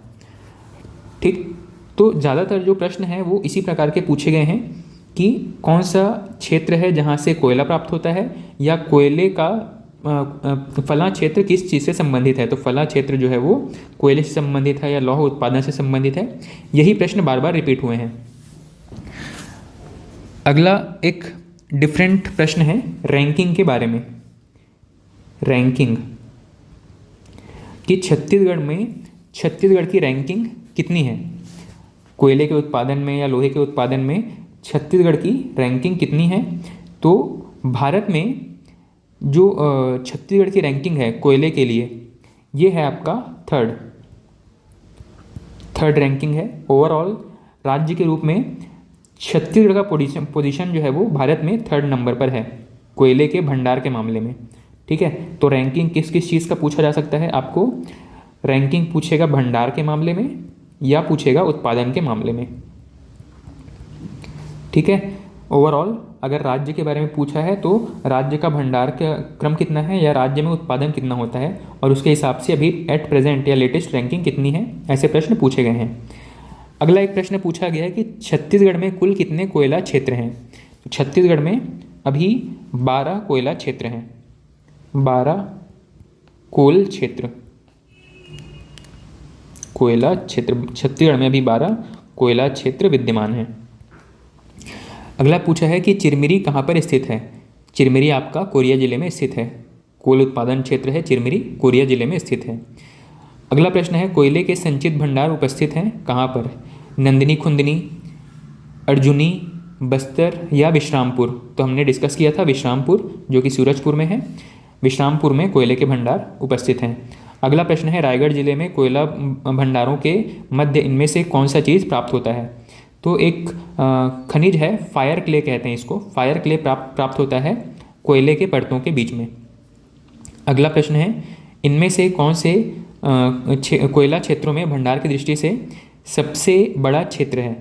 ठीक, तो ज़्यादातर जो प्रश्न है वो इसी प्रकार के पूछे गए हैं कि कौन सा क्षेत्र है जहाँ से कोयला प्राप्त होता है, या कोयले का फला क्षेत्र किस चीज़ से संबंधित है। तो फला क्षेत्र जो है वो कोयले से संबंधित है या लौह उत्पादन से संबंधित है। यही प्रश्न बार बार रिपीट हुए हैं। अगला एक डिफरेंट प्रश्न है रैंकिंग के बारे में। रैंकिंग कि छत्तीसगढ़ की रैंकिंग कितनी है, कोयले के उत्पादन में या लोहे के उत्पादन में छत्तीसगढ़ की रैंकिंग कितनी है। तो भारत में जो छत्तीसगढ़ की रैंकिंग है कोयले के लिए, ये है आपका थर्ड रैंकिंग है। ओवरऑल राज्य के रूप में छत्तीसगढ़ का पोजीशन जो है वो भारत में 3rd नंबर पर है कोयले के भंडार के मामले में। ठीक है, तो रैंकिंग किस किस चीज़ का पूछा जा सकता है आपको। रैंकिंग पूछेगा भंडार के मामले में या पूछेगा उत्पादन के मामले में। ठीक है, ओवरऑल अगर राज्य के बारे में पूछा है तो राज्य का भंडार का क्रम कितना है या राज्य में उत्पादन कितना होता है, और उसके हिसाब से अभी एट प्रेजेंट या लेटेस्ट रैंकिंग कितनी है, ऐसे प्रश्न पूछे गए हैं। अगला एक प्रश्न पूछा गया है कि छत्तीसगढ़ में कुल कितने कोयला क्षेत्र हैं। तो छत्तीसगढ़ में अभी 12 कोयला क्षेत्र हैं। 12 कोल क्षेत्र, कोयला क्षेत्र छत्तीसगढ़ में अभी 12 कोयला क्षेत्र विद्यमान हैं। अगला पूछा है कि चिरमिरी कहाँ पर स्थित है। चिरमिरी आपका कोरिया जिले में स्थित है। कोल उत्पादन क्षेत्र है चिरमिरी, कोरिया जिले में स्थित है। अगला प्रश्न है कोयले के संचित भंडार उपस्थित हैं कहाँ पर। नंदिनी खुंदनी, अर्जुनी, बस्तर या विश्रामपुर। तो हमने डिस्कस किया था विश्रामपुर जो कि सूरजपुर में है। विश्रामपुर में कोयले के भंडार उपस्थित हैं। अगला प्रश्न है रायगढ़ जिले में कोयला भंडारों के मध्य इनमें से कौन सा चीज़ प्राप्त होता है। तो एक खनिज है, फायर क्ले कहते हैं इसको। फायर क्ले प्राप्त होता है कोयले के परतों के बीच में। अगला प्रश्न है इनमें से कौन से कोयला क्षेत्रों में भंडार की दृष्टि से सबसे बड़ा क्षेत्र है।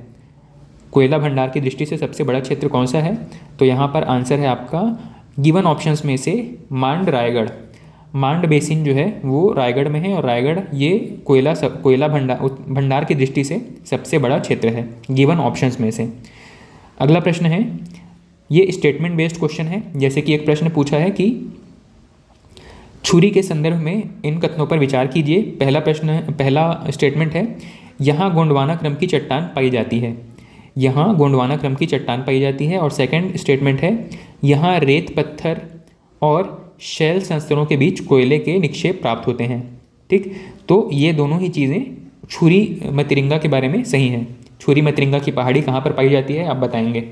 कोयला भंडार की दृष्टि से सबसे बड़ा क्षेत्र कौन सा है। तो यहाँ पर आंसर है आपका गिवन ऑप्शंस में से मांड रायगढ़। मांड बेसिन जो है वो रायगढ़ में है, और रायगढ़ ये कोयला भंडार की दृष्टि से सबसे बड़ा क्षेत्र है गिवन ऑप्शंस में से। अगला प्रश्न है, ये स्टेटमेंट बेस्ड क्वेश्चन है। जैसे कि एक प्रश्न पूछा है कि छुरी के संदर्भ में इन कथनों पर विचार कीजिए। पहला स्टेटमेंट है यहाँ गोंडवाना क्रम की चट्टान पाई जाती है। यहाँ गोंडवाना क्रम की चट्टान पाई जाती है। और सेकंड स्टेटमेंट है यहाँ रेत पत्थर और शैल संस्तरों के बीच कोयले के निक्षेप प्राप्त होते हैं। ठीक, तो ये दोनों ही चीज़ें छुरी मतिरिंगा के बारे में सही हैं। छुरी मतिरिंगा की पहाड़ी कहाँ पर पाई जाती है आप बताएंगे।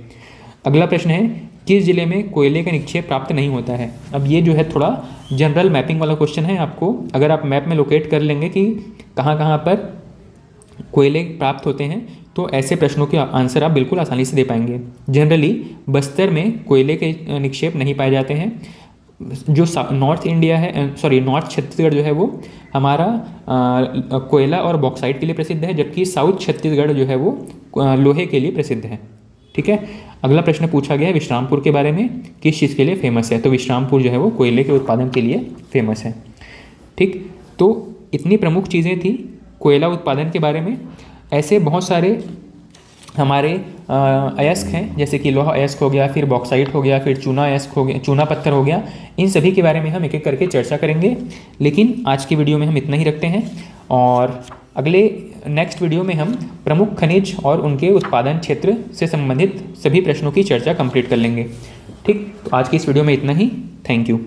अगला प्रश्न है किस जिले में कोयले का निक्षेप प्राप्त नहीं होता है। अब ये जो है थोड़ा जनरल मैपिंग वाला क्वेश्चन है। आपको अगर आप मैप में लोकेट कर लेंगे कि कहाँ कहाँ पर कोयले प्राप्त होते हैं तो ऐसे प्रश्नों के आंसर आप बिल्कुल आसानी से दे पाएंगे। जनरली बस्तर में कोयले के निक्षेप नहीं पाए जाते हैं। जो नॉर्थ इंडिया है, नॉर्थ छत्तीसगढ़ जो है वो हमारा कोयला और बॉक्साइट के लिए प्रसिद्ध है, जबकि साउथ छत्तीसगढ़ जो है वो लोहे के लिए प्रसिद्ध है। ठीक है, अगला प्रश्न पूछा गया है विश्रामपुर के बारे में, किस चीज़ के लिए फेमस है। तो विश्रामपुर जो है वो कोयले के उत्पादन के लिए फेमस है। ठीक, तो इतनी प्रमुख चीज़ें थी कोयला उत्पादन के बारे में। ऐसे बहुत सारे हमारे अयस्क हैं, जैसे कि लोहा अयस्क हो गया, फिर बॉक्साइट हो गया, फिर चूना अयस्क हो गया, चूना पत्थर हो गया। इन सभी के बारे में हम एक एक करके चर्चा करेंगे, लेकिन आज की वीडियो में हम इतना ही रखते हैं। और अगले नेक्स्ट वीडियो में हम प्रमुख खनिज और उनके उत्पादन क्षेत्र से संबंधित सभी प्रश्नों की चर्चा कंप्लीट कर लेंगे। ठीक, तो आज की इस वीडियो में इतना ही। Thank you.